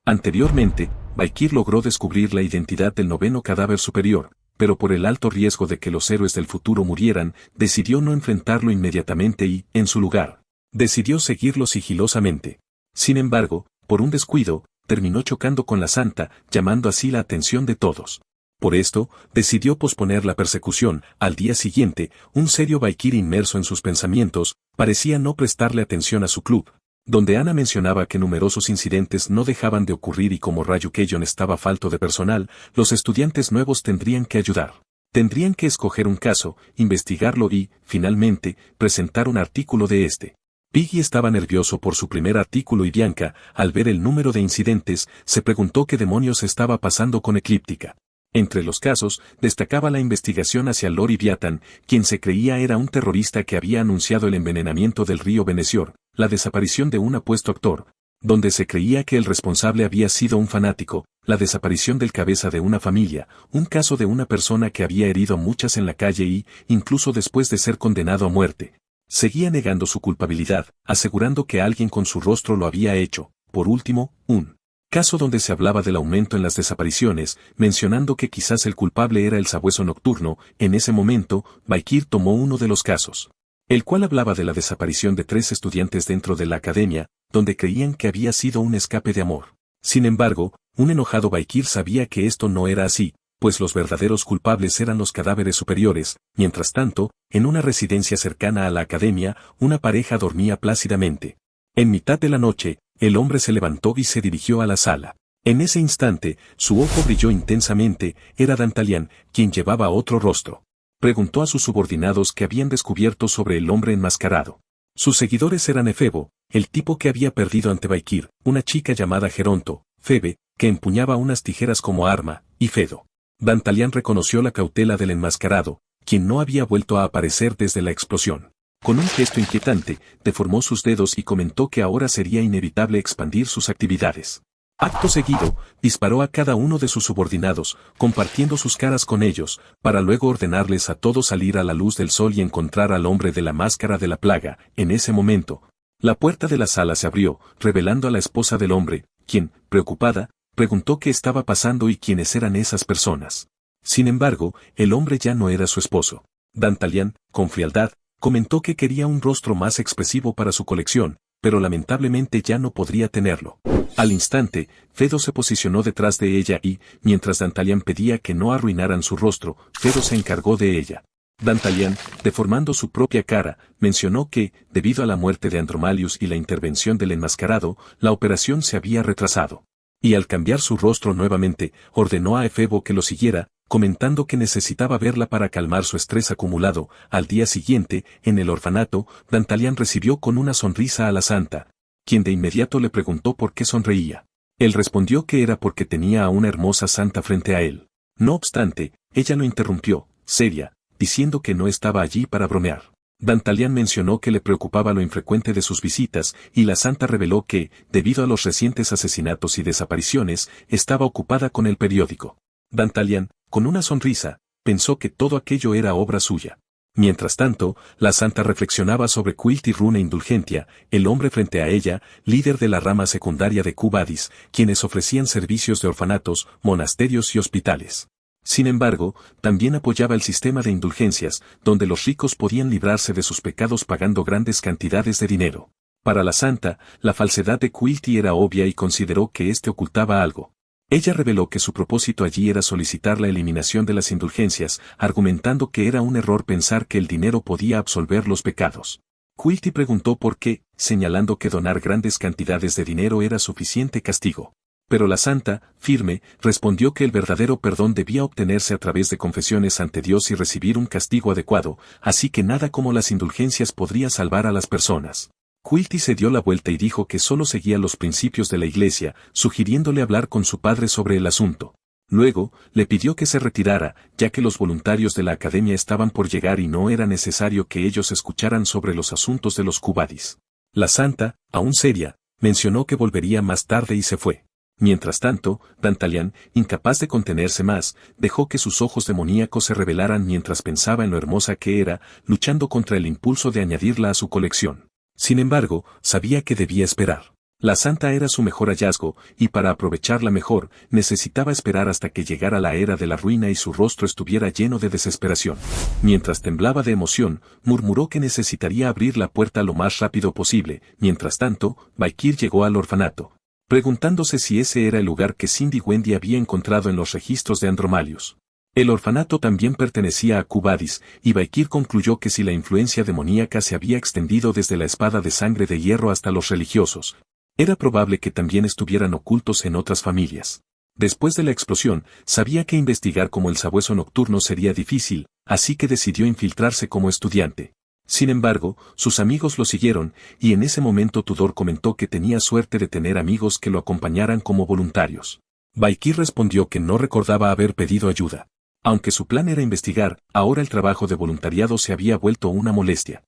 Anteriormente, Baikir logró descubrir la identidad del noveno cadáver superior, pero por el alto riesgo de que los héroes del futuro murieran, decidió no enfrentarlo inmediatamente y, en su lugar, decidió seguirlo sigilosamente. Sin embargo, por un descuido, terminó chocando con la santa, llamando así la atención de todos. Por esto, decidió posponer la persecución. Al día siguiente, un serio Baikir inmerso en sus pensamientos, parecía no prestarle atención a su club, donde Ana mencionaba que numerosos incidentes no dejaban de ocurrir y como Ryukeyon estaba falto de personal, los estudiantes nuevos tendrían que ayudar. Tendrían que escoger un caso, investigarlo y, finalmente, presentar un artículo de este. Piggy estaba nervioso por su primer artículo y Bianca, al ver el número de incidentes, se preguntó qué demonios estaba pasando con Eclíptica. Entre los casos, destacaba la investigación hacia Lord Leviathan, quien se creía era un terrorista que había anunciado el envenenamiento del río Venecior, la desaparición de un apuesto actor, donde se creía que el responsable había sido un fanático, la desaparición del cabeza de una familia, un caso de una persona que había herido a muchas en la calle y, incluso después de ser condenado a muerte, seguía negando su culpabilidad, asegurando que alguien con su rostro lo había hecho. Por último, un caso donde se hablaba del aumento en las desapariciones, mencionando que quizás el culpable era el sabueso nocturno. En ese momento, Baikir tomó uno de los casos, el cual hablaba de la desaparición de 3 estudiantes dentro de la academia, donde creían que había sido un escape de amor. Sin embargo, un enojado Baikir sabía que esto no era así, pues los verdaderos culpables eran los cadáveres superiores. Mientras tanto, en una residencia cercana a la academia, una pareja dormía plácidamente. En mitad de la noche, el hombre se levantó y se dirigió a la sala. En ese instante, su ojo brilló intensamente. Era Dantalian, quien llevaba otro rostro. Preguntó a sus subordinados qué habían descubierto sobre el hombre enmascarado. Sus seguidores eran Efebo, el tipo que había perdido ante Baikir, una chica llamada Geronto, Febe, que empuñaba unas tijeras como arma, y Fedo. Dantalian reconoció la cautela del enmascarado, quien no había vuelto a aparecer desde la explosión. Con un gesto inquietante, deformó sus dedos y comentó que ahora sería inevitable expandir sus actividades. Acto seguido, disparó a cada uno de sus subordinados, compartiendo sus caras con ellos, para luego ordenarles a todos salir a la luz del sol y encontrar al hombre de la máscara de la plaga. En ese momento, la puerta de la sala se abrió, revelando a la esposa del hombre, quien, preocupada, preguntó qué estaba pasando y quiénes eran esas personas. Sin embargo, el hombre ya no era su esposo. Dantalian, con frialdad, comentó que quería un rostro más expresivo para su colección, pero lamentablemente ya no podría tenerlo. Al instante, Fedo se posicionó detrás de ella y, mientras Dantalian pedía que no arruinaran su rostro, Fedo se encargó de ella. Dantalian, deformando su propia cara, mencionó que, debido a la muerte de Andromalius y la intervención del enmascarado, la operación se había retrasado. Y al cambiar su rostro nuevamente, ordenó a Efebo que lo siguiera, comentando que necesitaba verla para calmar su estrés acumulado. Al día siguiente, en el orfanato, Dantalian recibió con una sonrisa a la santa, quien de inmediato le preguntó por qué sonreía. Él respondió que era porque tenía a una hermosa santa frente a él. No obstante, ella lo interrumpió, seria, diciendo que no estaba allí para bromear. Dantalian mencionó que le preocupaba lo infrecuente de sus visitas, y la santa reveló que, debido a los recientes asesinatos y desapariciones, estaba ocupada con el periódico. Dantalian, con una sonrisa, pensó que todo aquello era obra suya. Mientras tanto, la santa reflexionaba sobre Quilty Rune Indulgentia, el hombre frente a ella, líder de la rama secundaria de Q-Badis, quienes ofrecían servicios de orfanatos, monasterios y hospitales. Sin embargo, también apoyaba el sistema de indulgencias, donde los ricos podían librarse de sus pecados pagando grandes cantidades de dinero. Para la santa, la falsedad de Quilty era obvia y consideró que éste ocultaba algo. Ella reveló que su propósito allí era solicitar la eliminación de las indulgencias, argumentando que era un error pensar que el dinero podía absolver los pecados. Quilty preguntó por qué, señalando que donar grandes cantidades de dinero era suficiente castigo. Pero la santa, firme, respondió que el verdadero perdón debía obtenerse a través de confesiones ante Dios y recibir un castigo adecuado, así que nada como las indulgencias podría salvar a las personas. Quilty se dio la vuelta y dijo que solo seguía los principios de la iglesia, sugiriéndole hablar con su padre sobre el asunto. Luego, le pidió que se retirara, ya que los voluntarios de la academia estaban por llegar y no era necesario que ellos escucharan sobre los asuntos de los Q-Badis. La santa, aún seria, mencionó que volvería más tarde y se fue. Mientras tanto, Dantalian, incapaz de contenerse más, dejó que sus ojos demoníacos se revelaran mientras pensaba en lo hermosa que era, luchando contra el impulso de añadirla a su colección. Sin embargo, sabía que debía esperar. La santa era su mejor hallazgo, y para aprovecharla mejor, necesitaba esperar hasta que llegara la era de la ruina y su rostro estuviera lleno de desesperación. Mientras temblaba de emoción, murmuró que necesitaría abrir la puerta lo más rápido posible. Mientras tanto, Baikir llegó al orfanato, preguntándose si ese era el lugar que Cindy Wendy había encontrado en los registros de Andromalius. El orfanato también pertenecía a Cubadis, y Baikir concluyó que si la influencia demoníaca se había extendido desde la espada de sangre de hierro hasta los religiosos, era probable que también estuvieran ocultos en otras familias. Después de la explosión, sabía que investigar como el sabueso nocturno sería difícil, así que decidió infiltrarse como estudiante. Sin embargo, sus amigos lo siguieron, y en ese momento Tudor comentó que tenía suerte de tener amigos que lo acompañaran como voluntarios. Baikir respondió que no recordaba haber pedido ayuda. Aunque su plan era investigar, ahora el trabajo de voluntariado se había vuelto una molestia.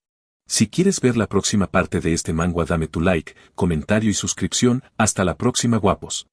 Si quieres ver la próxima parte de este manga, dame tu like, comentario y suscripción. Hasta la próxima, guapos.